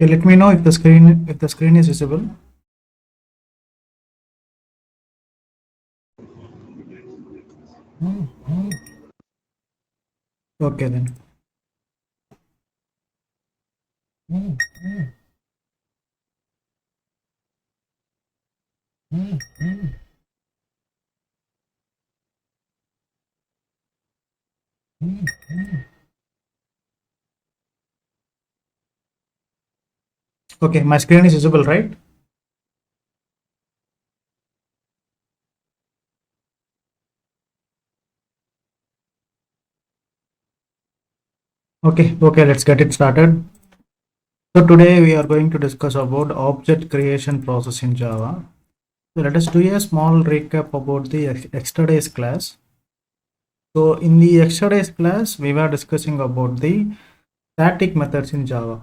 Okay, let me know if the screen is visible. Okay then. Okay, my screen is visible, right? Okay, let's get it started. So today we are going to discuss about object creation process in Java. So let us do a small recap about the yesterday's class. So in the yesterday's class, we were discussing about the static methods in Java.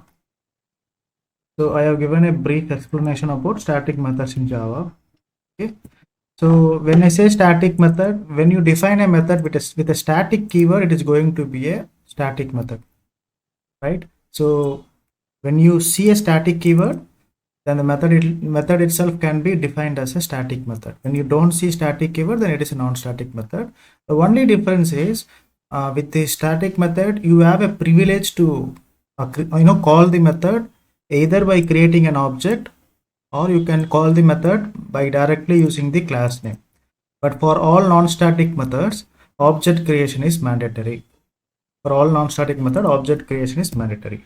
So I have given a brief explanation about static methods in Java. Okay. So when I say static method, when you define a method with a static keyword, it is going to be a static method, right? So when you see a static keyword, then the method itself can be defined as a static method. When you don't see static keyword, then it is a non-static method. The only difference is with the static method, you have a privilege to call the method either by creating an object, or you can call the method by directly using the class name. But for all non-static methods, object creation is mandatory. For all non-static method, object creation is mandatory.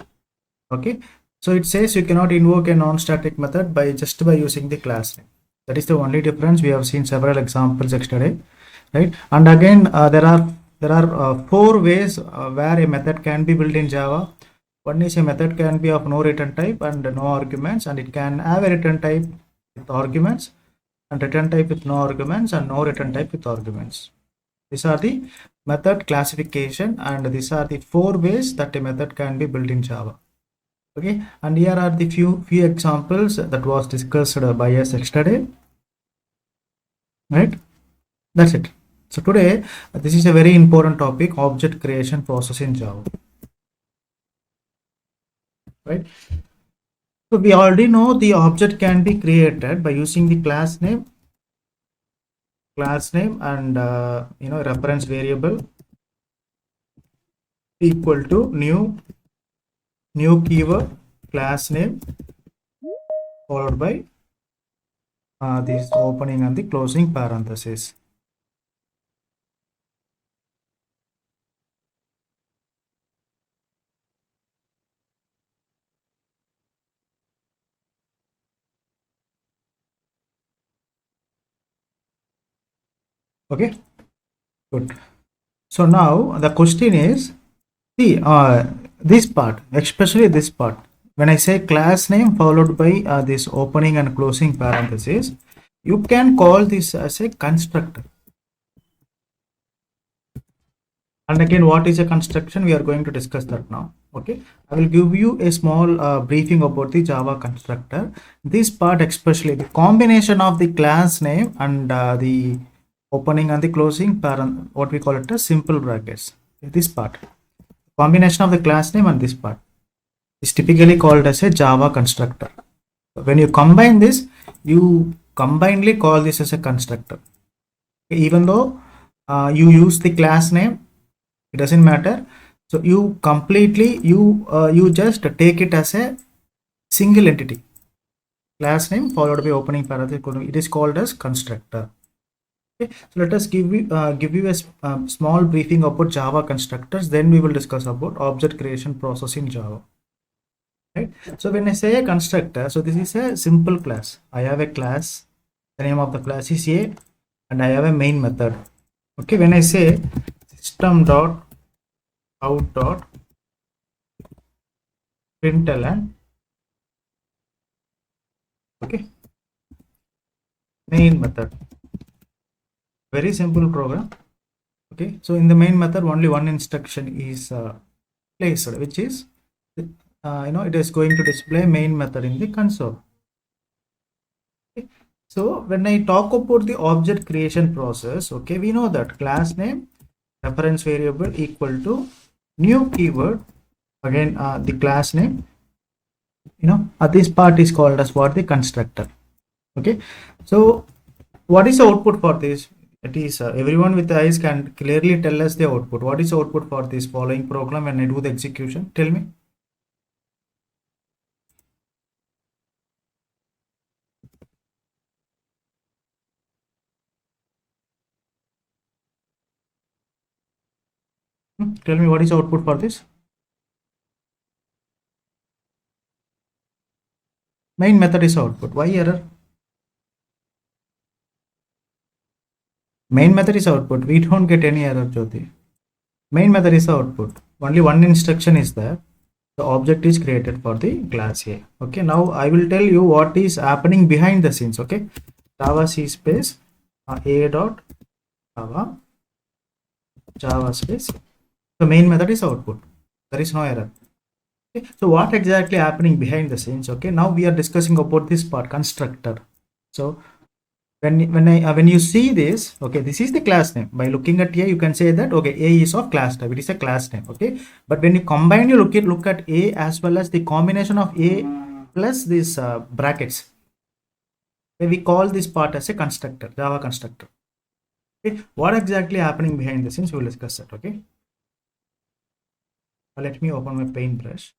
Okay, so it says you cannot invoke a non-static method by using the class name. That is the only difference. We have seen several examples yesterday, right? And again, there are four ways where a method can be built in Java. One is a method can be of no return type and no arguments, and it can have a return type with arguments, and return type with no arguments, and no return type with arguments. These are the method classification, and these are the four ways that a method can be built in Java. Okay, and here are the few examples that was discussed by us yesterday, right? That's it. So today, this is a very important topic: object creation process in Java, right? So we already know the object can be created by using the class name, and reference variable equal to new keyword class name followed by this opening and the closing parenthesis. Okay, good. So now the question is, see, this part, especially this part, when I say class name followed by this opening and closing parenthesis, you can call this as a constructor. And again, what is a construction? We are going to discuss that now. Okay, I will give you a small briefing about the Java constructor. This part, especially the combination of the class name and the opening and the closing parent, what we call it as simple brackets. This part, combination of the class name and this part, is typically called as a Java constructor. When you combine this, you combinedly call this as a constructor. Even though you use the class name, it doesn't matter. So you completely you just take it as a single entity, class name followed by opening parenthesis. It is called as constructor. Okay, so let us give you a small briefing about Java constructors. Then we will discuss about object creation process in Java. Right. So when I say a constructor, so this is a simple class. I have a class. The name of the class is A, and I have a main method. Okay. When I say System.out.println, okay, main method, very simple program. Okay, so in the main method only one instruction is placed, which is it is going to display main method in the console. Okay. So when I talk about the object creation process, okay, we know that class name reference variable equal to new keyword, again the class name, this part is called as what? The constructor. Okay, so what is the output for this? It is everyone with the eyes can clearly tell us the output. What is the output for this following program when I do the execution? Tell me. Tell me what is the output for this? Main method is output. Why error? Main method is output. We don't get any error, Jyoti. Main method is the output. Only one instruction is there. The object is created for the class A. Okay, now I will tell you what is happening behind the scenes. Okay, Java C space A dot Java space. The main method is output. There is no error. Okay, so what exactly happening behind the scenes? Okay, now we are discussing about this part, constructor. So when you see this, okay, this is the class name. By looking at A, you can say that okay, A is of class type. It is a class name. Okay, but when you combine, you look at A as well as the combination of A plus these brackets. We call this part as a constructor, Java constructor. Okay, what exactly happening behind the scenes? We will discuss that. Okay, let me open my paintbrush.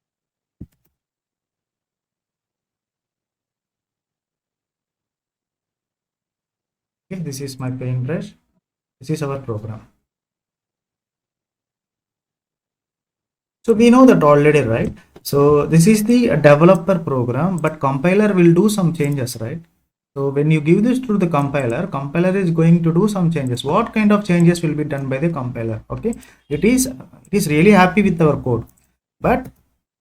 Okay, this is my paintbrush. This is our program. So we know that already, right? So this is the developer program, but compiler will do some changes, right? So when you give this to the compiler is going to do some changes. What kind of changes will be done by the compiler? Okay, it is really happy with our code, but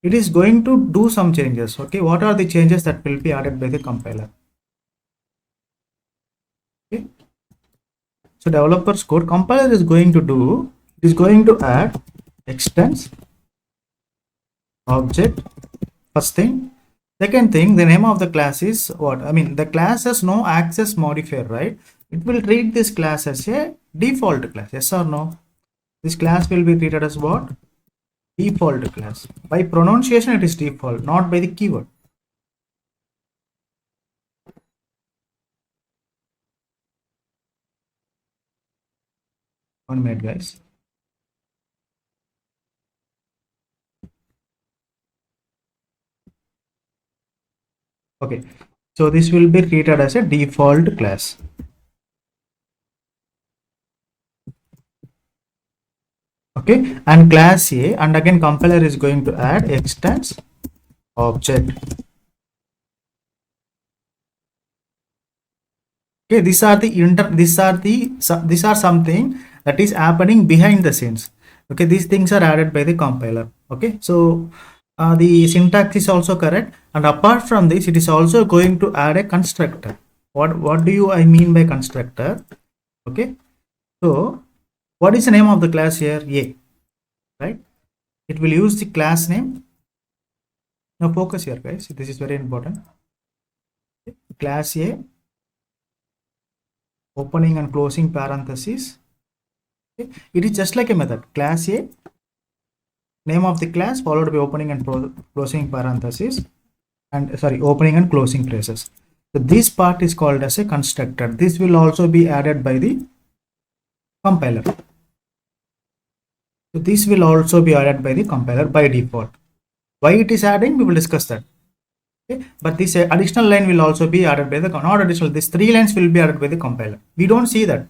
it is going to do some changes. Okay, what are the changes that will be added by the compiler? Okay, so developer's code, compiler is going to do, is going to add extends object, first thing. Second thing, the name of the class is what? I mean, the class has no access modifier, right? It will treat this class as a default class, yes or no? This class will be treated as what? Default class. By pronunciation, it is default, not by the keyword. One minute, guys. Okay, so this will be treated as a default class. Okay, and class A, and again compiler is going to add extends object. Okay, these are something that is happening behind the scenes. Okay, these things are added by the compiler. Okay, so the syntax is also correct, and apart from this, it is also going to add a constructor. What do I mean by constructor? Okay, so what is the name of the class here? A, right? It will use the class name. Now focus here, guys. This is very important. Class A, opening and closing parentheses. Okay. It is just like a method. Class A, name of the class followed by opening and closing parentheses, and opening and closing braces. So this part is called as a constructor. This will also be added by the compiler. So this will also be added by the compiler by default. Why it is adding, we will discuss that. Okay, but this additional line will also be added by the, not additional, these 3 lines will be added by the compiler. We don't see that.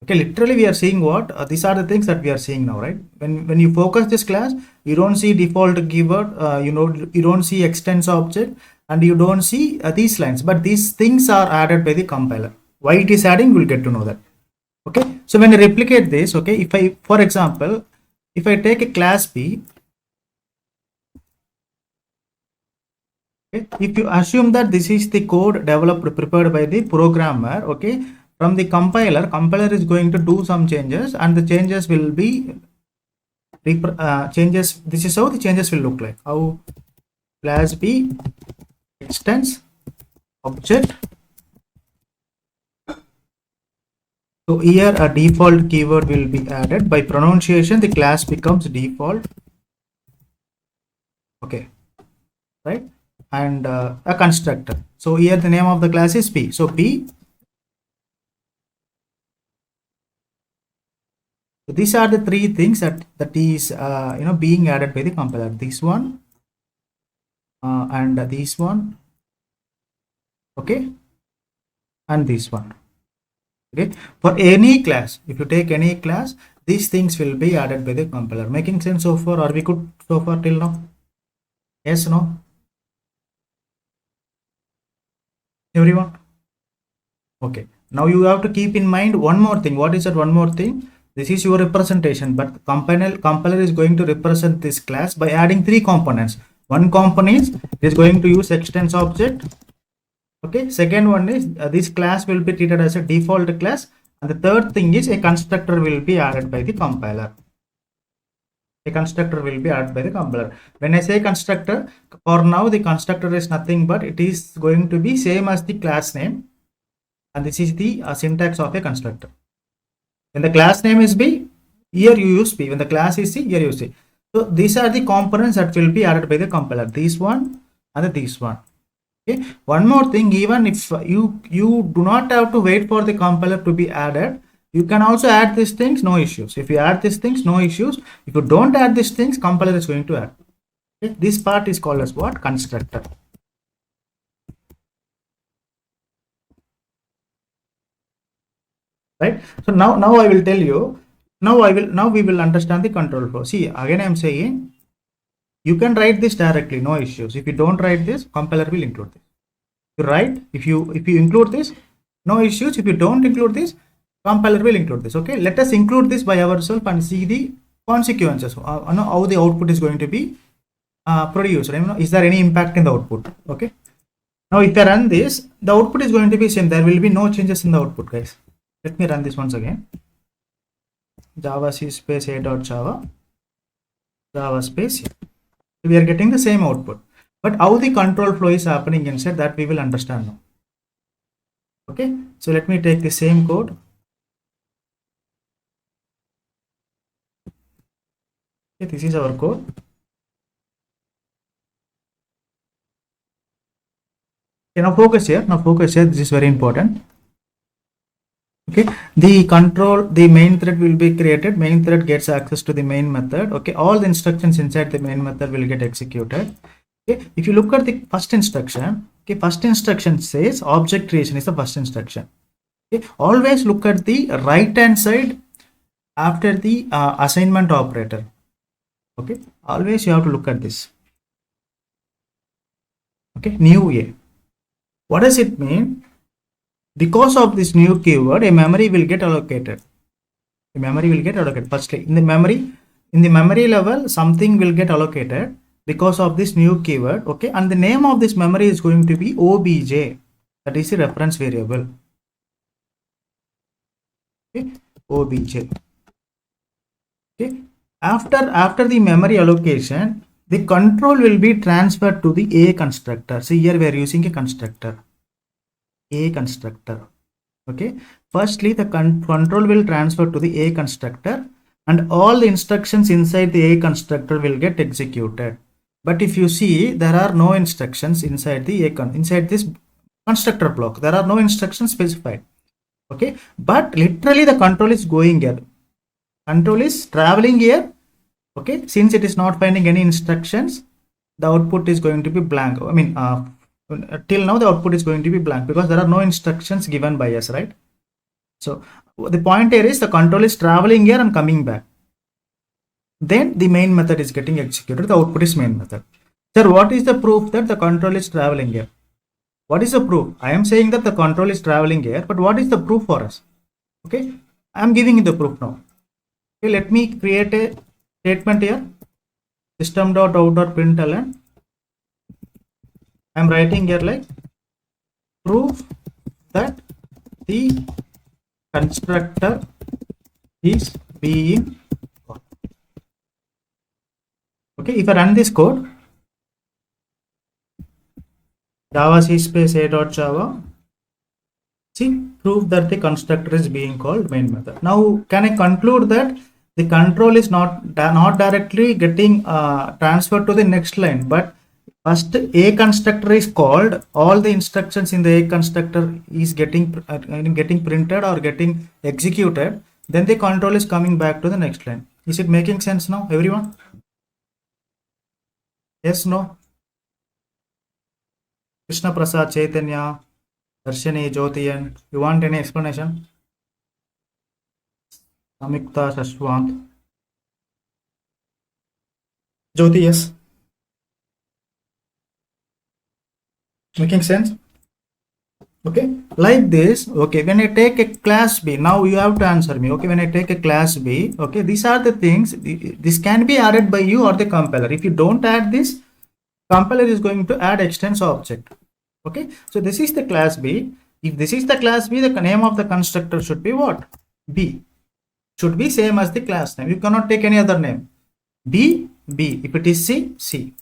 Okay, literally we are seeing what? These are the things that we are seeing now, right? When you focus this class, you don't see default keyword, you don't see extends object, and you don't see these lines, but these things are added by the compiler. Why it is adding, we'll get to know that. Okay, so when I replicate this, okay, if I, for example, if I take a class B, okay, if you assume that this is the code developed, prepared by the programmer, okay, from the compiler is going to do some changes, and the changes will be changes. This is how the changes will look like. How class B extends object. So here a default keyword will be added. By pronunciation, the class becomes default. Okay, right? and a constructor. So here the name of the class is P. So P. So these are the three things that is being added by the compiler. This one and this one, okay, and this one. Okay, for any class, if you take any class, these things will be added by the compiler. Making sense so far? Are we good so far till now? Yes, no? Everyone? Okay. Now you have to keep in mind one more thing. What is that one more thing? This is your representation, but compiler is going to represent this class by adding three components. One component is going to use extends object. Okay. Second one is this class will be treated as a default class, and the third thing is a constructor will be added by the compiler. A constructor will be added by the compiler. When I say constructor, for now the constructor is nothing but it is going to be same as the class name, and this is the syntax of a constructor. When the class name is B, here you use P. When the class is C, here you use C. So these are the components that will be added by the compiler. This one and this one. Okay. One more thing, even if you do not have to wait for the compiler to be added, you can also add these things, no issues. If you add these things, no issues. If you don't add these things, compiler is going to add. Okay. This part is called as what? Constructor. Right. So now I will tell you. Now we will understand the control flow. See, again I am saying you can write this directly, no issues. If you don't write this, compiler will include this. You write, if you include this, no issues. If you don't include this, compiler will include this. Okay, let us include this by ourselves and see the consequences. How the output is going to be produced. Is there any impact in the output? Okay. Now if I run this, the output is going to be same. There will be no changes in the output, guys. Let me run this once again. Java C space a.java, Java space. We are getting the same output. But how the control flow is happening inside, that we will understand now. Okay, so let me take the same code. Okay, this is our code. Okay, now focus here. This is very important. Okay, the main thread will be created. Main thread gets access to the main method. Okay, all the instructions inside the main method will get executed. Okay, if you look at the first instruction, okay, first instruction says object creation is the first instruction. Okay, always look at the right hand side after the assignment operator. Okay, always you have to look at this. Okay, new A. What does it mean? Because of this new keyword, a memory will get allocated. Firstly, in the memory level, something will get allocated because of this new keyword. Okay, and the name of this memory is going to be obj. That is the reference variable. Okay, obj. Okay, after the memory allocation, the control will be transferred to the A constructor. See, here we are using a constructor. A constructor. Okay, firstly the control will transfer to the A constructor, and all the instructions inside the A constructor will get executed. But if you see, there are no instructions inside the inside this constructor block. There are no instructions specified. Okay, but literally the control is going here. Control is traveling here. Okay, since it is not finding any instructions, the output is going to be blank. I mean, till now the output is going to be blank because there are no instructions given by us, right? So the point here is the control is traveling here and coming back. Then the main method is getting executed. The output is main method. Sir, what is the proof that the control is traveling here? What is the proof? I am saying that the control is traveling here, but what is the proof for us? Okay, I am giving you the proof now. Okay, let me create a statement here. System.out.println. I am writing here like proof that the constructor is being called. Okay, if I run this code, Java C space a.java, see, proof that the constructor is being called main method. Now, can I conclude that the control is not directly getting transferred to the next line, but First a constructor is called, all the instructions in the a constructor is getting printed or getting executed, then the control is coming back to the next line. Is it making sense now, everyone? Yes, no? Krishna Prasad, Chaitanya, Darshini, Jyotiyan, you want any explanation? Samyukta, Shashwant, Jyoti, yes. Making sense? Okay, like this. Okay, when I take a class B, now you have to answer me. Okay, when I take a class B, okay, these are the things, this can be added by you or the compiler. If you don't add this, compiler is going to add extends object. Okay, so this is the class B. If this is the class B, the name of the constructor should be what? B. Should be same as the class name. You cannot take any other name. B, B. If it is C, C.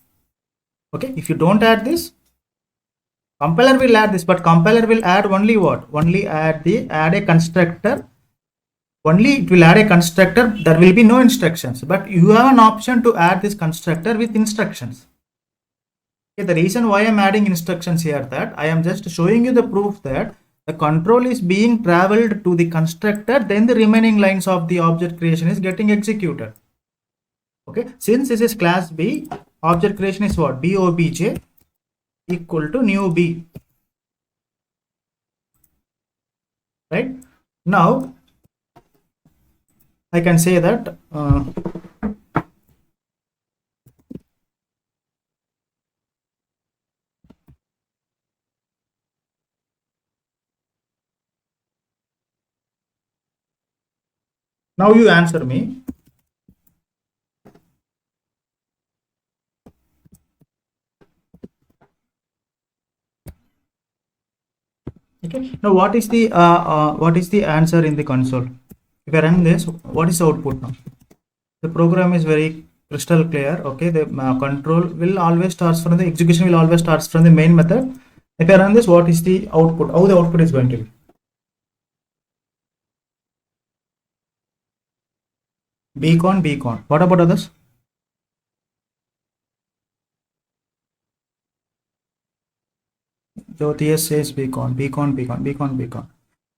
Okay, if you don't add this, compiler will add this, but compiler will add only what? Only add a constructor. Only it will add a constructor. There will be no instructions, but you have an option to add this constructor with instructions. Okay, the reason why I'm adding instructions here, that I am just showing you the proof that the control is being traveled to the constructor, then the remaining lines of the object creation is getting executed. Okay, since this is class B, object creation is what? Obj equal to new B. Right? Now I can say that now you answer me. Okay. Now what is the answer in the console? If I run this, what is the output now? The program is very crystal clear. Okay, the control will always starts from the execution will always starts from the main method. If I run this, what is the output? How the output is going to be? Beacon, beacon. What about others? Jyotish says beacon, beacon, beacon, beacon, beacon.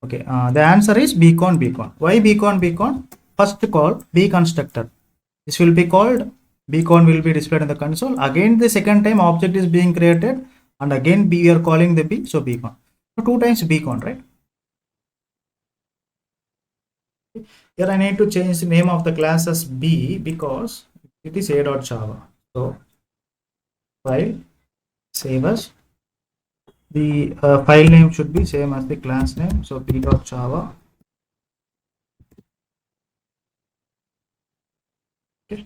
Okay, the answer is beacon, beacon. Why beacon, beacon? First call B constructor. This will be called, beacon will be displayed in the console. Again, the second time object is being created, and again we are calling the B, so beacon. So two times beacon, right? Here I need to change the name of the class as B because it is a.java. So file, save as. The file name should be same as the class name. So b.java. Okay.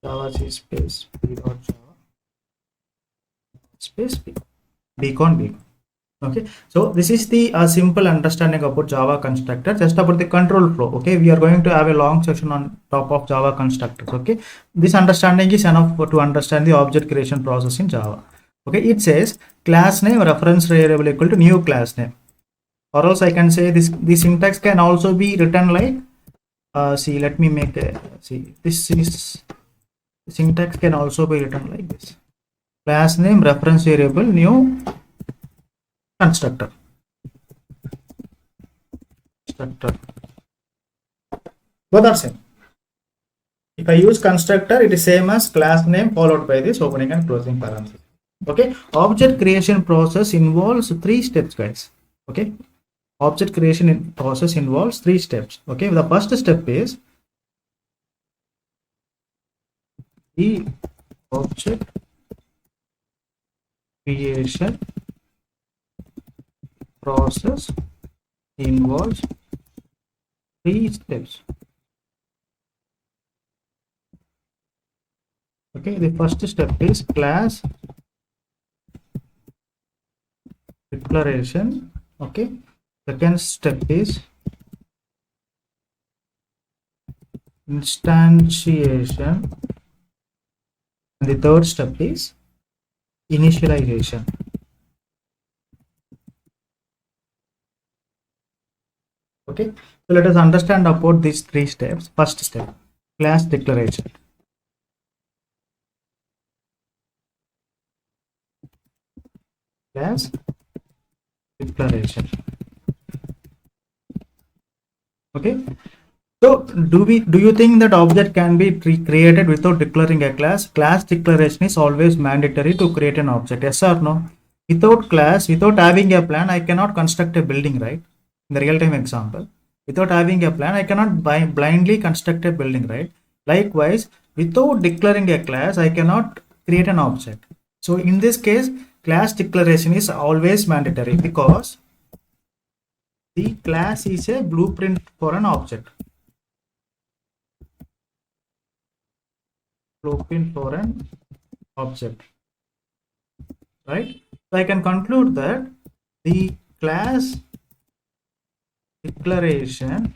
Java space b.java space b. Beacon, beacon. Okay, so this is the simple understanding about Java constructor, just about the control flow. Okay, we are going to have a long section on top of Java constructors. Okay, this understanding is enough to understand the object creation process in Java. Okay, it says class name reference variable equal to new class name, or else I can say this, the syntax can also be written like see, let me make a, see, this is, syntax can also be written like this: class name reference variable new constructor. Both are same. If I use constructor, it is same as class name followed by this opening and closing parenthesis. Okay, object creation process involves 3 steps, guys. Okay, object creation process involves 3 steps. Okay, the first step is the object creation process involves 3 steps. Okay, the first step is class declaration. Okay, second step is instantiation, and the third step is initialization. Okay, so let us understand about these 3 steps. First step, class declaration. class declaration. Okay. So do you think that object can be created without declaring a class? Class declaration is always mandatory to create an object. Yes or no? Without class, without having a plan, I cannot construct a building, right? In the real-time example, without having a plan, I cannot blindly construct a building, right? Likewise, without declaring a class, I cannot create an object. So in this case, class declaration is always mandatory because the class is a blueprint for an object. Blueprint for an object, right? So I can conclude that the class declaration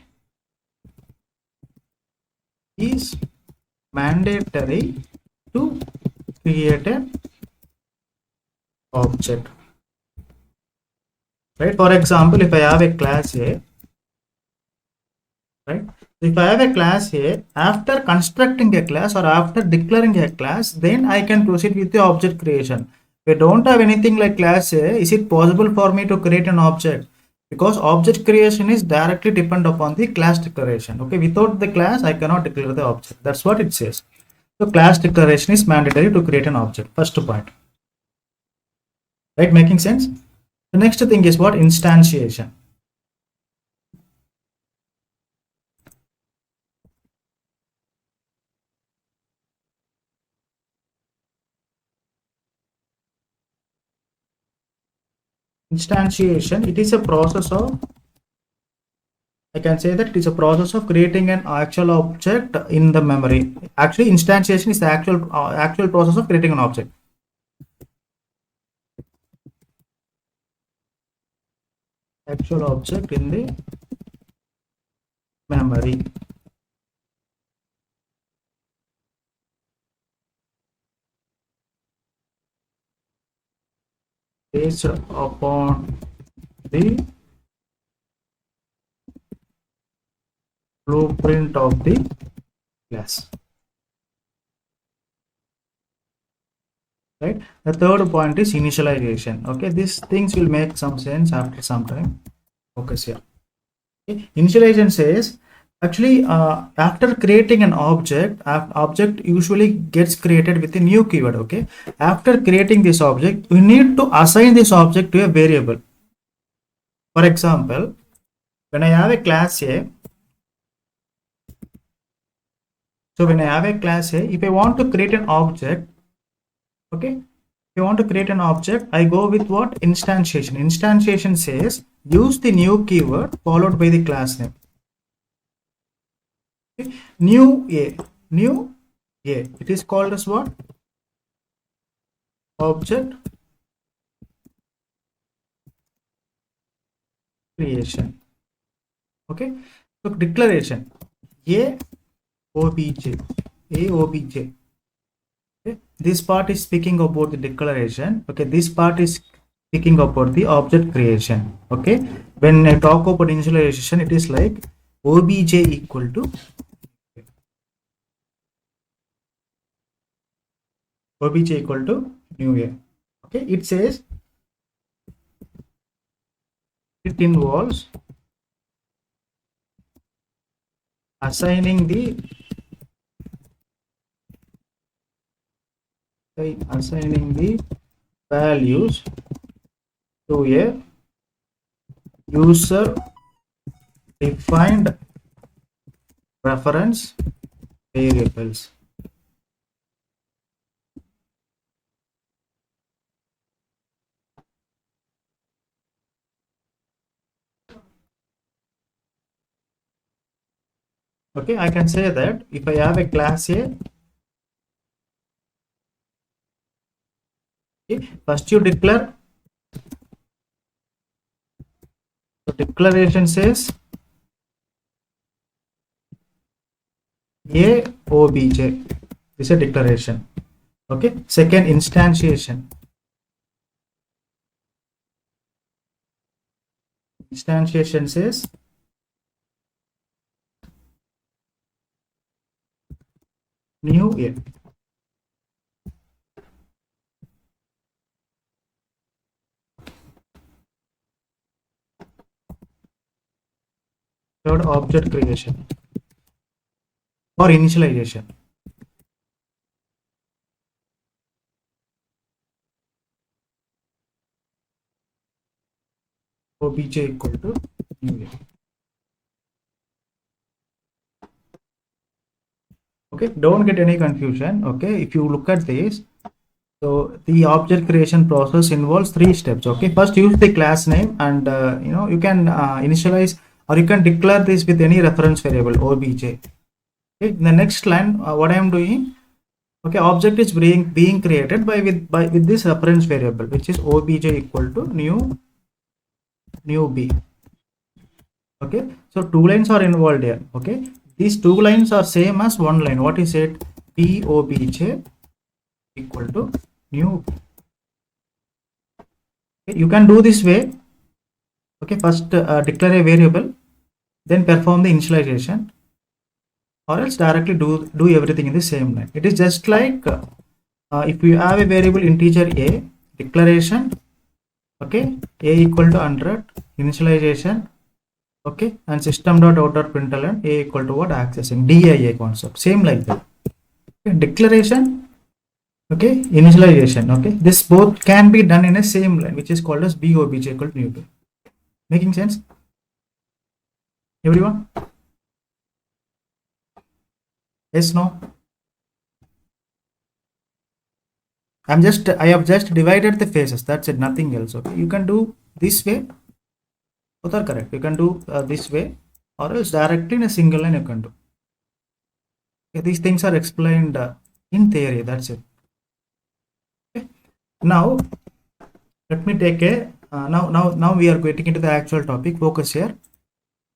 is mandatory to create an object, right? For example, if I have a class A, right? If I have a class A, after constructing a class or after declaring a class, then I can proceed with the object creation. If I don't have anything like class A, is it possible for me to create an object? Because object creation is directly depend upon the class declaration. Okay, without the class, I cannot declare the object. That's what it says. So class declaration is mandatory to create an object. First point, right? Making sense? The next thing is what? Instantiation. Instantiation, it is a process of, I can say that it is a process of creating an actual object in the memory. Actually, instantiation is the actual process of creating an object. Actual object in the memory. Based upon the blueprint of the class. Right. The third point is initialization. Okay, these things will make some sense after some time. Focus here. Okay. Initialization says actually after creating an object usually gets created with a new keyword. Okay, after creating this object, we need to assign this object to a variable. For example, when I have a class A, so when I have a class A, if I want to create an object, okay, if you want to create an object, I go with what? Instantiation. Instantiation says use the new keyword followed by the class name. Okay. New A. New A. It is called as what? Object creation. Okay. So declaration. A obj. A obj. Okay. This part is speaking about the declaration. Okay. This part is speaking about the object creation. Okay. When I talk about initialization, it is like obj equal to obj equal to new A. Okay. It says it involves assigning the values to a user defined reference variables. Okay, I can say that if I have a class A, okay, first you declare, the declaration says a obj, this is a declaration. Okay, second instantiation. Instantiation says new A. Okay, Third, object creation or initialization. Obj equal to new. Okay, don't get any confusion. Okay, if you look at this, so the object creation process involves three steps. Okay, first use the class name, and you can initialize or you can declare this with any reference variable obj. Okay, in the next line, what I am doing, okay, object is being created with this reference variable, which is obj equal to new b. Okay, so two lines are involved here. Okay, these two lines are same as one line. What is it? P obj equal to new. Okay, you can do this way. Okay, first declare a variable, then perform the initialization, or else directly do everything in the same line. It is just like if you have a variable integer a, declaration, okay, a equal to 100, initialization, okay, and system.out.println a equal to what? Accessing, dia concept, same like that. Okay, declaration, okay, initialization, okay, this both can be done in a same line, which is called as b obj equal to new b. Making sense, everyone? Yes, no? I have just divided the phases, that's it, nothing else. Okay, you can do this way, both are correct. You can do this way, or else directly in a single line you can do. Okay, these things are explained in theory, that's it. Okay. Now let me take a now we are getting into the actual topic. Focus here.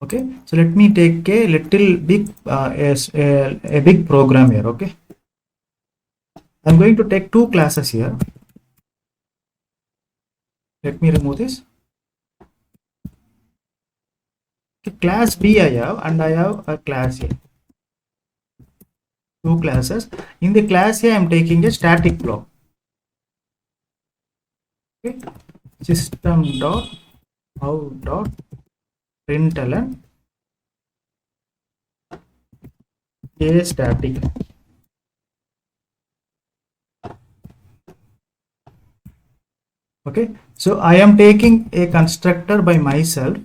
Okay, so let me take a little big a big program here. Okay, I'm going to take two classes here. Let me remove this. Okay, class B I have, and I have a class A. Two classes. In the class A, I am taking a static block. Okay, System.out.println a static. Okay, so I am taking a constructor by myself.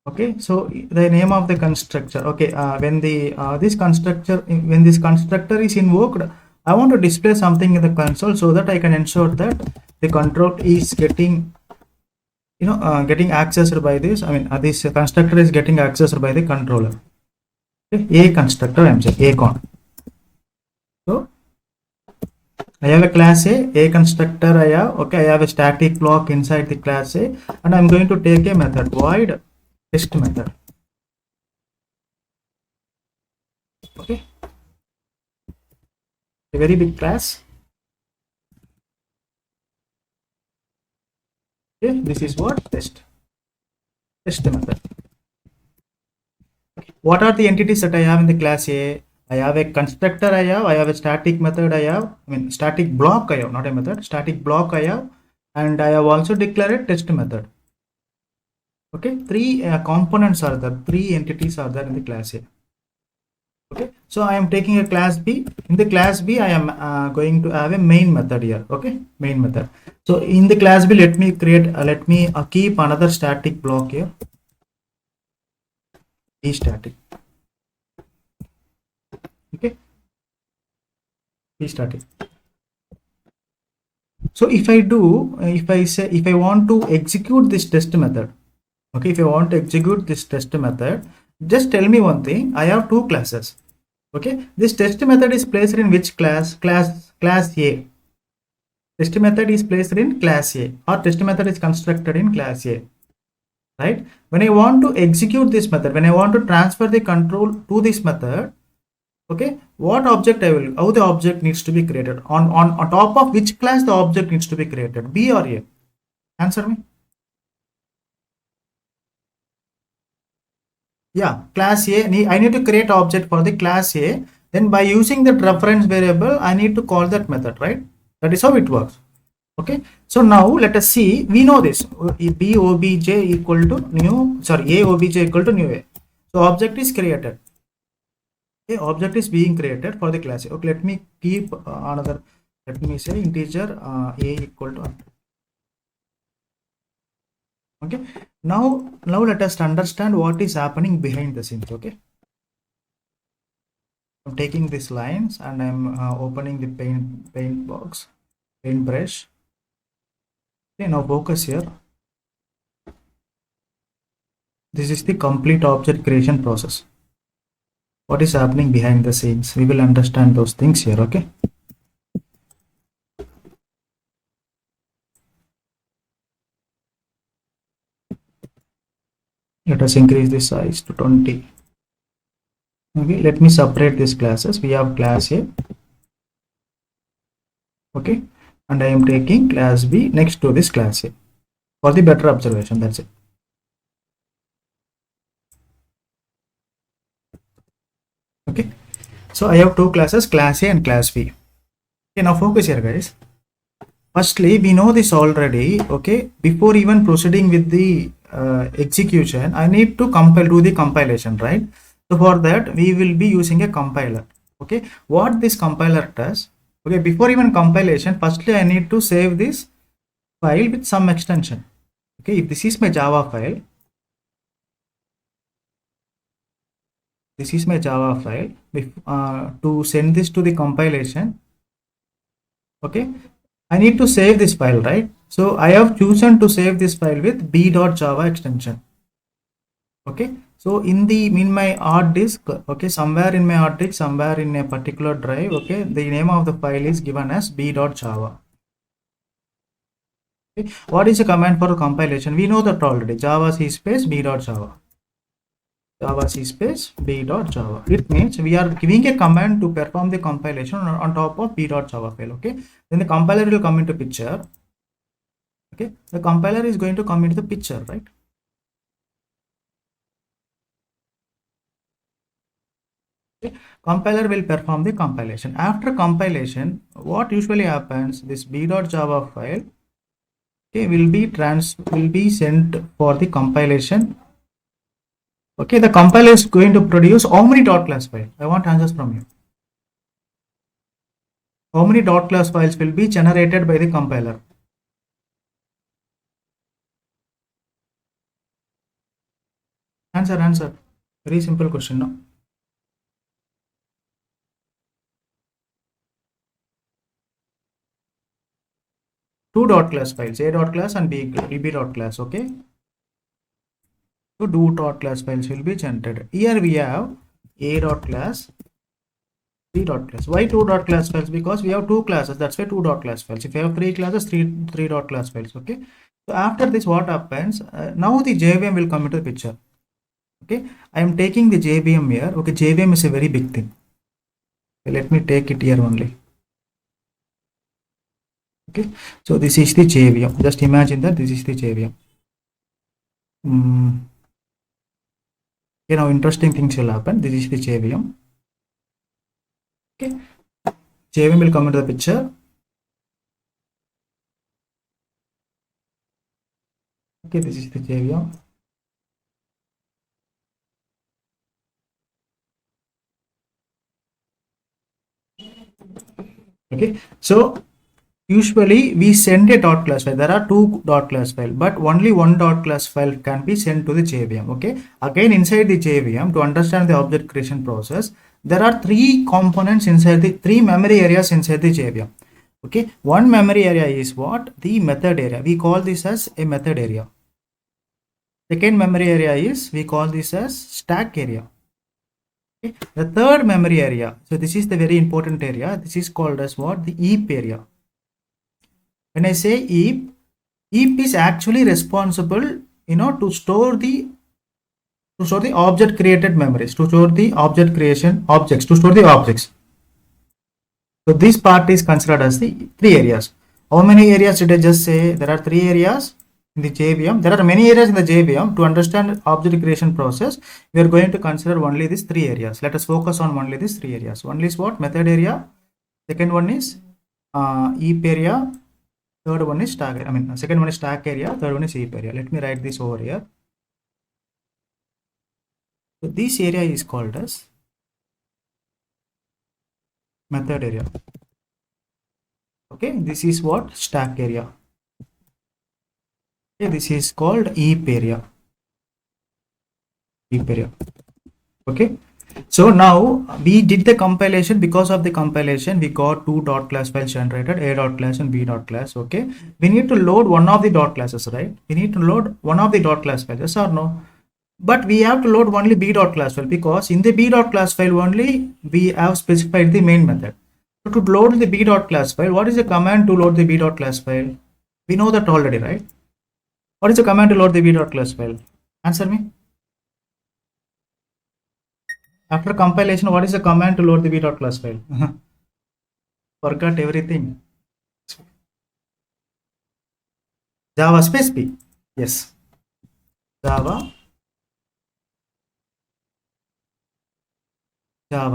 Okay, so the name of the constructor. Okay, when this constructor is invoked, I want to display something in the console so that I can ensure that the control is getting getting accessed by this. I mean, this constructor is getting accessed by the controller. Okay, a constructor, I'm saying a con. So I have a class a constructor I have. Okay, I have a static block inside the class A, and I'm going to take a method, void test method. Okay, a very big class. Okay, this is what? Test method. Okay. What are the entities that I have in the class A? I have a constructor I have a static method I have, I mean static block I have, not a method, static block I have, and I have also declared a test method. Okay, three components are there, three entities are there in the class A. Okay, so I am taking a class B. In the class B, I am going to have a main method here. Okay, main method. So in the class B, let me keep another static block here. B static. Okay, B static. So if I want to execute this test method, okay, if I want to execute this test method, just tell me one thing. I have two classes. Okay, this test method is placed in which class? Class A. Test method is placed in class A, or test method is constructed in class A. Right? When I want to execute this method, when I want to transfer the control to this method, okay, what object how the object needs to be created, on top of which class the object needs to be created, B or A? Answer me. Yeah, class A, I need to create object for the class A, then by using that reference variable I need to call that method, right? That is how it works. Okay, so now let us see, we know this b obj equal to new, sorry, a obj equal to new a. So object is created. Okay, object is being created for the class. Okay, let me keep another, let me say integer a equal to, okay. Now let us understand what is happening behind the scenes. Okay, I'm taking these lines and I'm opening the paint box, paint brush. Okay, now focus here. This is the complete object creation process. What is happening behind the scenes? We will understand those things here. Okay. Let us increase the size to 20. Okay, let me separate these classes. We have class A. Okay, and I am taking class B next to this class A for the better observation. That's it. Okay, so I have two classes, class A and class B. Okay, now focus here, guys. Firstly, we know this already. Okay, before even proceeding with the execution, I need to do the compilation, right? So for that, we will be using a compiler. Okay, what this compiler does? Okay, before even compilation, firstly I need to save this file with some extension. Okay, if this is my Java file, this is my Java file. To send this to the compilation, okay, I need to save this file, right? So I have chosen to save this file with b.java extension. Okay, so in my hard disk, okay, somewhere in my hard disk, somewhere in a particular drive, okay, the name of the file is given as b.java. Okay, what is the command for compilation? We know that already. Java c space b.java. Java c space b.java. It means we are giving a command to perform the compilation on top of b.java file. Okay, then the compiler will come into picture. Okay, the compiler is going to come into the picture, right? Okay. Compiler will perform the compilation. After compilation, what usually happens? This b.java file, okay, will be sent for the compilation. Okay, the compiler is going to produce how many dot class file? I want answers from you. How many dot class files will be generated by the compiler? Answer. Very simple question. No? Two dot class files, A dot class and B dot class. Okay. So two dot class files will be generated. Here we have A dot class, B dot class. Why two dot class files? Because we have two classes. That's why two dot class files. If you have three classes, three dot class files. Okay. So after this, what happens? Now the JVM will come into the picture. Okay. I am taking the JVM here. Okay. JVM is a very big thing. Okay, let me take it here only. Okay, so this is the JVM. Just imagine that this is the JVM. Okay, now interesting things will happen. This is the JVM. Okay, JVM will come into the picture. Okay, this is the JVM. Okay, so usually we send a dot class file. There are two dot class file, but only one dot class file can be sent to the JVM. Okay, again inside the JVM, to understand the object creation process, there are three components inside the three memory areas inside the JVM. Okay, one memory area is what? The method area. We call this as a method area. Second memory area is, we call this as stack area. Okay, the third memory area, so this is the very important area. This is called as what? The heap area. When I say heap is actually responsible, to store the object created memories, to store the object creation objects, to store the objects. So this part is considered as the three areas. How many areas did I just say? There are three areas in the JVM. There are many areas in the JVM. To understand object creation process, we are going to consider only these three areas. Let us focus on only these three areas. One is what? Method area. Second one is heap area. Third one is stack, second one is stack area, third one is heap area. Let me write this over here. So this area is called as method area. Okay, this is what? Stack area. Okay, this is called heap area. Heap area. Okay. So now we did the compilation. Because of the compilation, we got two dot class files generated, a dot class and b dot class. Okay, we need to load one of the dot classes, right? We need to load one of the dot class files, yes or no? But we have to load only b dot class file, because in the b dot class file only we have specified the main method. So to load the b dot class file, what is the command to load the b dot class file? We know that already, right? What is the command to load the b dot class file? Answer me. After compilation, what is the command to load the b dot class file? Forgot everything. Java space b. Yes. Java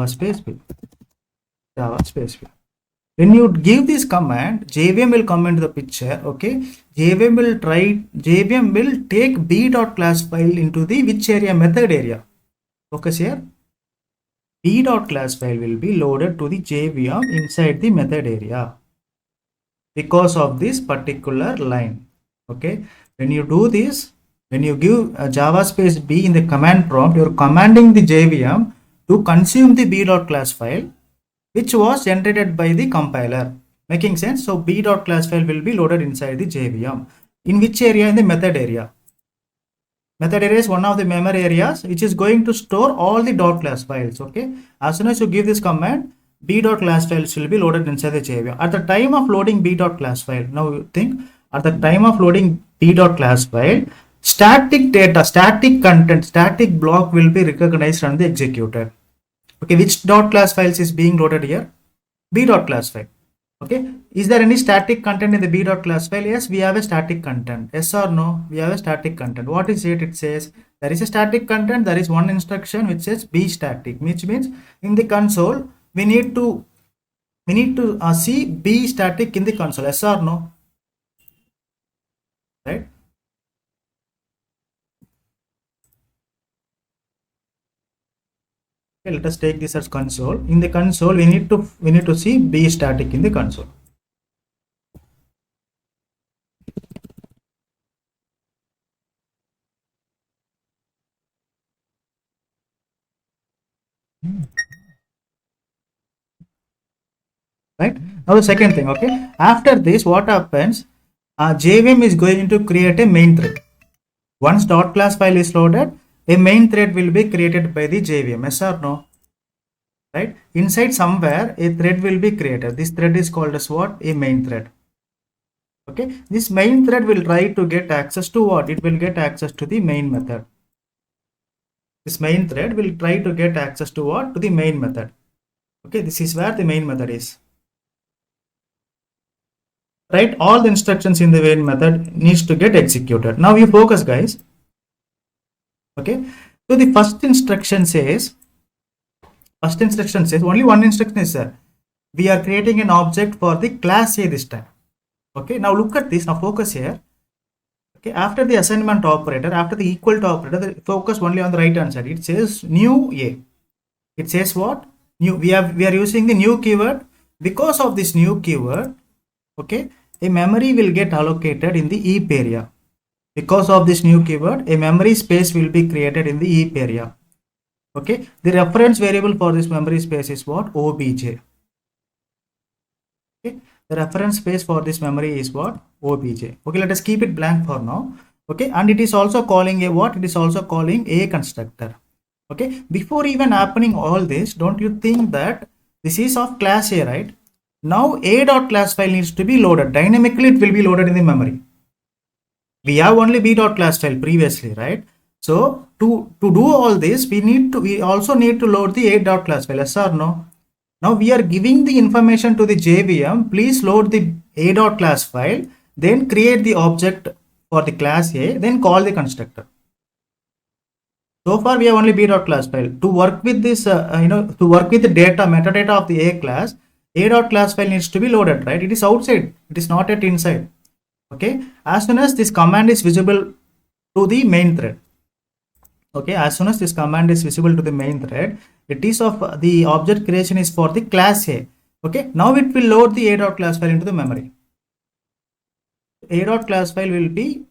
space b. Java space b. When you give this command, JVM will come into the picture. Okay, JVM will take b dot class file into the which area? Method area. Focus here. B dot class file will be loaded to the JVM inside the method area because of this particular line. Okay, when you do this, when you give a Java space b in the command prompt, you're commanding the JVM to consume the b dot class file which was generated by the compiler. Making sense? So b dot class file will be loaded inside the JVM. In which area? In the method area. Method area is one of the memory areas which is going to store all the dot class files. Okay, as soon as you give this command, b dot class files will be loaded inside the JVM. At the time of loading b dot class file, now you think, at the time of loading b dot class file, static data, static content, static block will be recognized and executed. Okay, which dot class files is being loaded here? B dot class file. Okay, is there any static content in the b dot class file? Yes, we have a static content. Yes or no? We have a static content. What is it? It says there is a static content. There is one instruction which says b static, which means in the console we need to see b static in the console. Yes or no? Right? Okay, let us take this as console. In the console, we need to see b static in the console. Right, now the second thing. Okay, after this, what happens? JVM is going to create a main thread. Once dot class file is loaded, a main thread will be created by the JVM. Yes or no? Right, inside somewhere a thread will be created. This thread is called as what? A main thread. Okay, this main thread will try to get access to what? It will get access to the main method. This main thread will try to get access to what? To the main method. Okay, this is where the main method is. Right, all the instructions in the main method needs to get executed. Now you focus, guys. Okay, so the first instruction says only one instruction is there. We are creating an object for the class A this time. Okay, now look at this. Now focus here. Okay, after the assignment operator, after the equal to operator, focus only on the right hand side. It says new A. It says what? New. We are using the new keyword. Because of this new keyword, okay, a memory will get allocated in the heap area. Because of this new keyword, a memory space will be created in the heap area. Okay, the reference variable for this memory space is what? OBJ. Okay, the reference space for this memory is what? OBJ. Okay, let us keep it blank for now. Okay, and it is also calling a what? It is also calling a constructor. Okay, before even happening all this, don't you think that this is of class A, right? Now a dot class file needs to be loaded. Dynamically it will be loaded in the memory. We have only b dot class file previously, right? So to do all this, we also need to load the a dot class file. Yes or no? Now we are giving the information to the JVM. Please load the a dot class file, then create the object for the class A, then call the constructor. So far we have only b dot class file. To work with this, to work with the metadata of the a dot class file needs to be loaded, right? It is outside. It is not yet inside. Okay, as soon as this command is visible to the main thread, okay, as soon as this command is visible to the main thread, it is of the object creation is for the class A. Okay, now it will load the a.class file into the memory. A.class file will be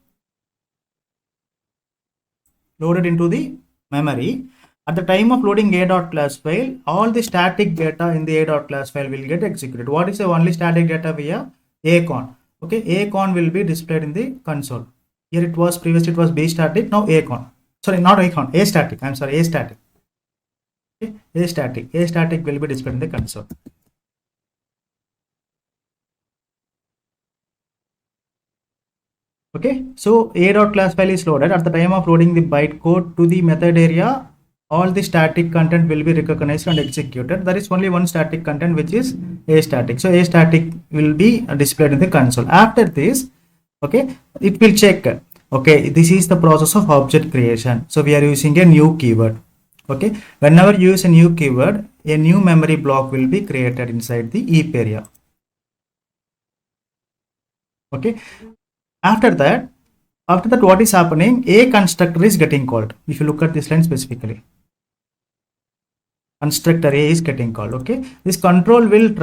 loaded into the memory. At the time of loading a.class file, all the static data in the a.class file will get executed. What is the only static data via acon? Okay, acon will be displayed in the console. Here it was previously it was b static, now acon. Sorry, not acon, a static. I'm sorry, a static. Okay, a static will be displayed in the console. Okay, so a.class file is loaded. At the time of loading the bytecode to the method area, all the static content will be recognized and executed. There is only one static content, which is a static. So a static will be displayed in the console. After this, okay, it will check. Okay, this is the process of object creation. So we are using a new keyword. Okay, whenever you use a new keyword, a new memory block will be created inside the heap area. Okay, after that what is happening, a constructor is getting called. If you look at this line specifically, constructor a is getting called. Okay, this control will be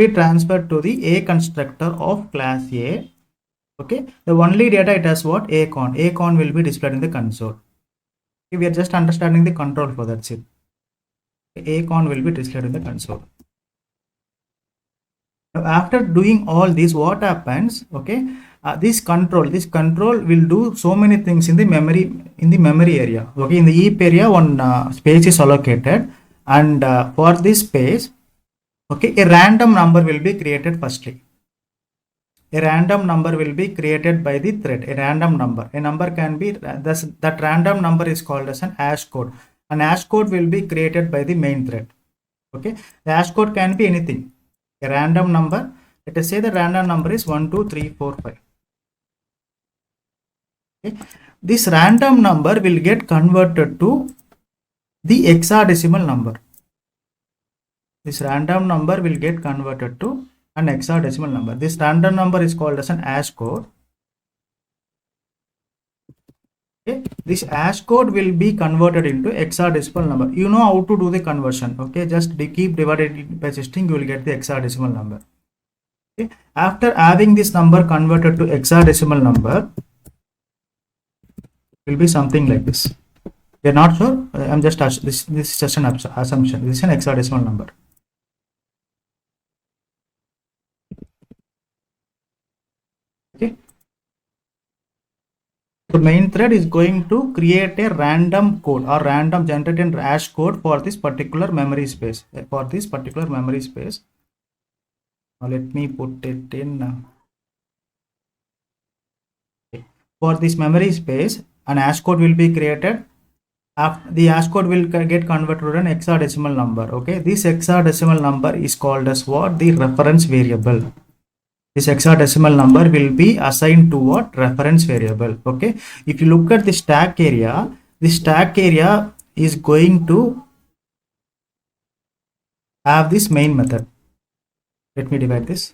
transferred to the a constructor of class A. Okay, the only data it has what, acon will be displayed in the console. Okay, we are just understanding the control for that's it. Acon will be displayed in the console. Now after doing all this, what happens? Okay, this control will do so many things in the memory area. Okay, in the heap area, one space is allocated, and for this space, okay, a random number will be created firstly. A random number will be created by the thread. A random number. A number can be that random number is called as an hash code. An hash code will be created by the main thread. Okay, the hash code can be anything. A random number. Let us say the random number is 1, 2, 3, 4, 5. Okay, this random number will get converted to the hexadecimal number. This random number will get converted to an hexadecimal number. This random number is called as an hash code. Okay, this hash code will be converted into hexadecimal number. You know how to do the conversion. Okay, just keep divided by 16, you will get the hexadecimal number. Okay, after having this number converted to hexadecimal number, will be something like this. We are not sure. I'm just this is just an assumption. This is an hexadecimal number. Okay, the main thread is going to create a random code or random generated hash code for this particular memory space. Now let me put it in. For this memory space, an hash code will be created. The hash code will get converted to an hexadecimal number. Okay, this hexadecimal number is called as what? The reference variable. This hexadecimal number will be assigned to what? Reference variable. Okay, if you look at the stack area, is going to have this main method. Let me divide this.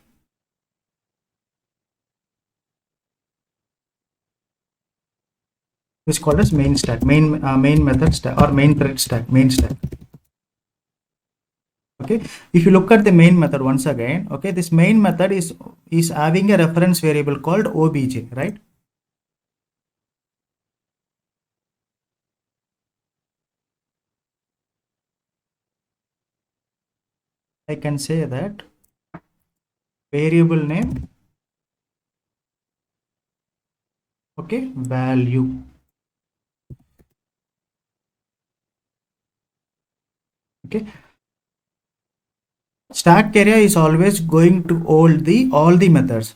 This is called as main stack, main method stack or main thread stack, main stack. Okay, if you look at the main method once again, okay, this main method is having a reference variable called obj, right? I can say that variable name, okay, value. Okay, stack area is always going to hold all the methods,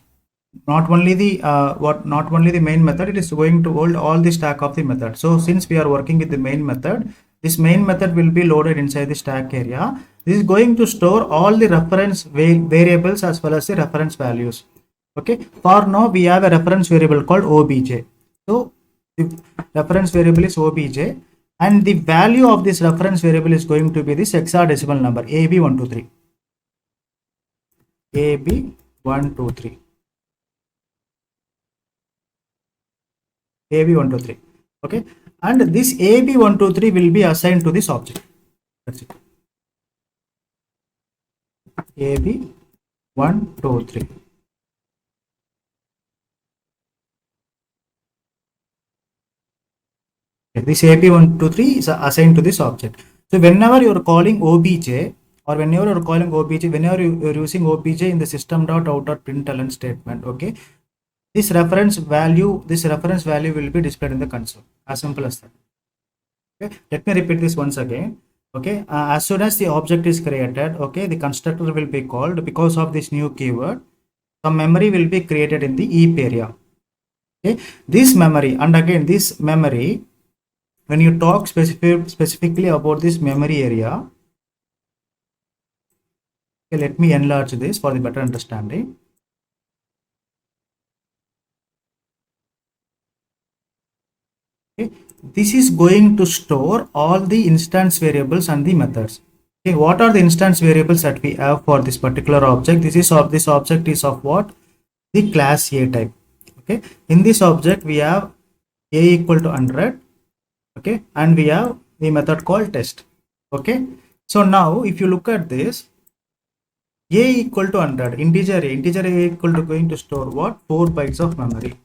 not only the main method. It is going to hold all the stack of the method. So since we are working with the main method, this main method will be loaded inside the stack area. This is going to store all the reference variables as well as the reference values. Okay, for now we have a reference variable called obj. So the reference variable is obj, and the value of this reference variable is going to be this hexadecimal number AB123. AB123. AB123. Okay, and this AB123 will be assigned to this object. That's it. AB123. This AP123 is assigned to this object. So whenever you are calling obj, or whenever you are calling obj, whenever you are using obj in the system.out.println statement, okay, this reference value will be displayed in the console. As simple as that. Okay, let me repeat this once again. Okay, as soon as the object is created, okay, the constructor will be called. Because of this new keyword, some memory will be created in the heap area. Okay, this memory, and again this memory, when you talk specifically about this memory area, okay, let me enlarge this for the better understanding. Okay, this is going to store all the instance variables and the methods. Okay, what are the instance variables that we have for this particular object? This object is of what? The class A type. Okay, in this object we have A equal to 100. Okay, and we have the method called test. Okay, so now if you look at this, A equal to 100, integer A equal to going to store what? 4 bytes of memory.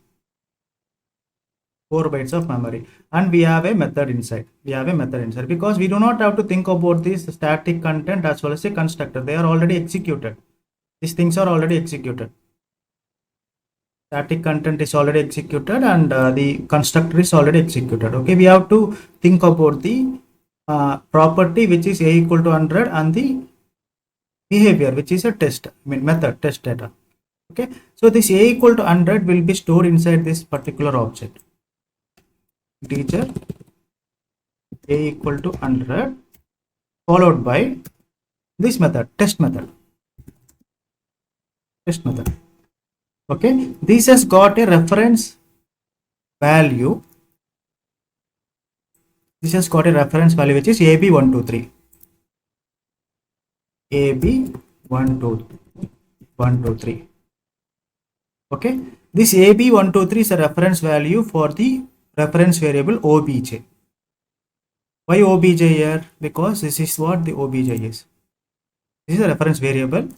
4 bytes of memory, and we have a method inside. Because we do not have to think about this static content as well as a constructor. They are already executed. These things are already executed. Static content is already executed, and the constructor is already executed. Okay, we have to think about the property which is A equal to 100 and the behavior which is a test, method, test data. Okay, so this A equal to 100 will be stored inside this particular object. Integer A equal to 100 followed by this method, test method. Okay, this has got a reference value. This has got a reference value which is AB123. AB123. Okay, this AB123 is a reference value for the reference variable obj. Why obj here? Because this is what the obj is. This is a reference variable.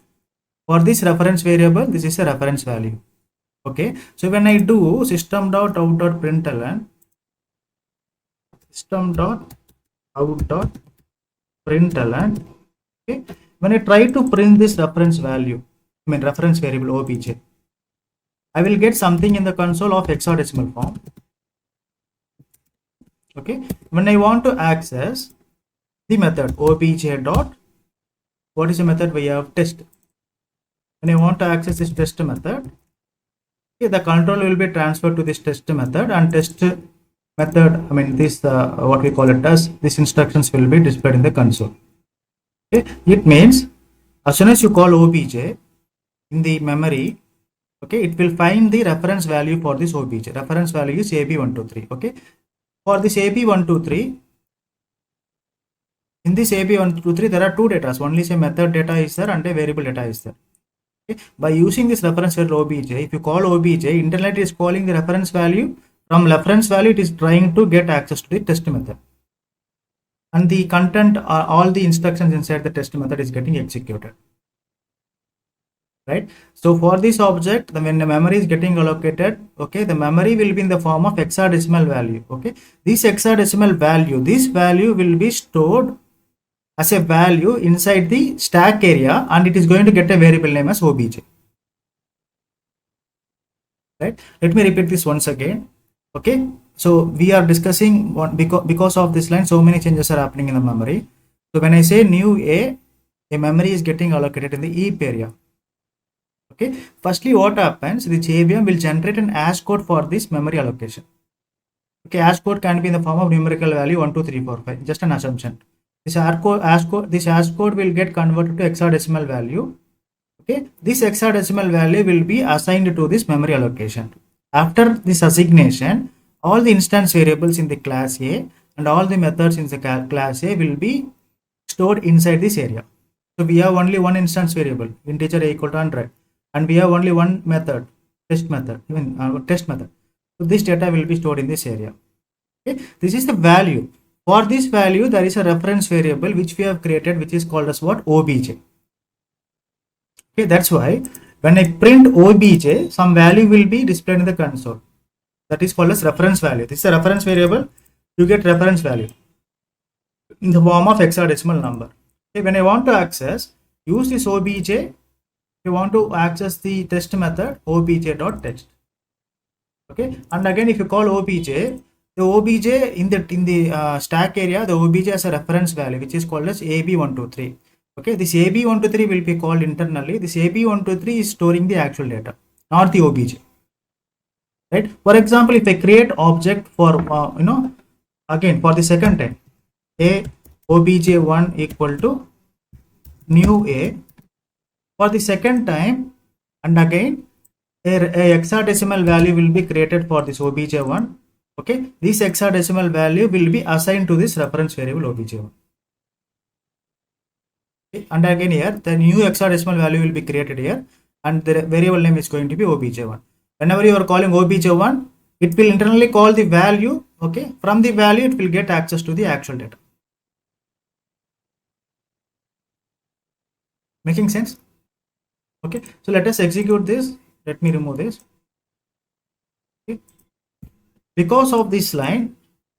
For this reference variable, this is a reference value. Okay, so when I do system.out.println, okay, when I try to print this reference value, reference variable obj, I will get something in the console of hexadecimal form. Okay, when I want to access the method obj dot, what is the method? We have test. When I want to access this test method, okay, the control will be transferred to this test method, and test method, this what we call it as, these instructions will be displayed in the console. Okay, it means as soon as you call obj in the memory, okay, it will find the reference value for this obj. Reference value is AB123. Okay, for this AB123, in this AB123 there are two data. One is a method data is there and a variable data is there. Okay, by using this reference variable obj, if you call obj, internet is calling the reference value. From reference value, it is trying to get access to the test method, and the content, all the instructions inside the test method is getting executed. Right, so for this object, when the memory is getting allocated, okay, the memory will be in the form of hexadecimal value. Okay, this hexadecimal value, this value will be stored as a value inside the stack area, and it is going to get a variable name as obj. Right, let me repeat this once again. Okay, so we are discussing what, because of this line, so many changes are happening in the memory. So when I say new a memory is getting allocated in the heap area. Okay, firstly what happens, the JVM will generate an hash code for this memory allocation. Okay, hash code can be in the form of numerical value 1 2 3 4 5, just an assumption. This hash code will get converted to hexadecimal value. Okay, this hexadecimal value will be assigned to this memory allocation. After this assignation, all the instance variables in the class A and all the methods in the class A will be stored inside this area. So we have only one instance variable, integer A equal to 100, and we have only one method, test method. So So this data will be stored in this area. Okay, this is the value. For this value, there is a reference variable which we have created, which is called as what? Obj. Okay, that's why when I print obj, some value will be displayed in the console. That is called as reference value. This is a reference variable. You get reference value in the form of hexadecimal number. Okay, when I want to access, use this obj. You want to access the test method obj.test. Okay, and again if you call obj, the obj in the stack area, the obj has a reference value which is called as ab123. Okay, this ab123 will be called internally. This ab123 is storing the actual data, not the obj. Right? For example, if I create object for again for the second time, a obj1 equal to new a, for the second time, and again a hexadecimal value will be created for this obj1. Okay, this hexadecimal value will be assigned to this reference variable obj1. Okay, and again here the new hexadecimal value will be created here, and the variable name is going to be obj1. Whenever you are calling obj1, it will internally call the value. Okay, from the value it will get access to the actual data. Making sense? Okay, so let us execute this. Let me remove this. Okay. Because of this line,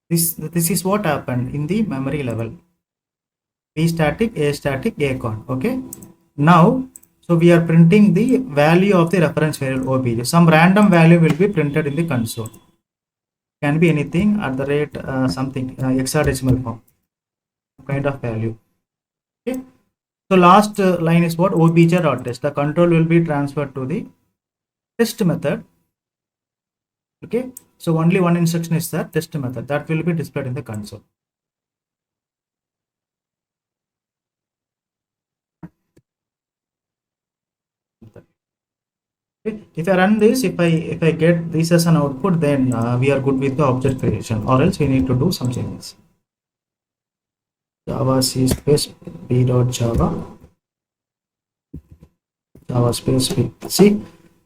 this is what happened in the memory level. B static, A static, A con. Okay. Now, so we are printing the value of the reference variable obj. Some random value will be printed in the console. Can be anything at the rate something hexadecimal form, kind of value. Okay. So last line is what? Obj.test. The control will be transferred to the test method. Okay. So only one instruction is the test method that will be displayed in the console. If I run this, if I get this as an output, then we are good with the object creation, or else we need to do some changes. Java C space B.java Java space B. See,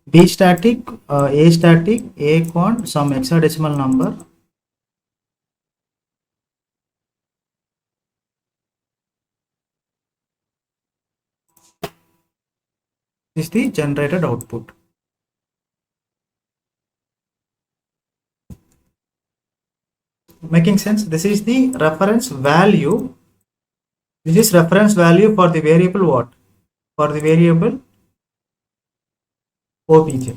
B static, A static, A con, some hexadecimal number. This is the generated output. Making sense? This is the reference value. This is reference value for the variable what? For the variable obj.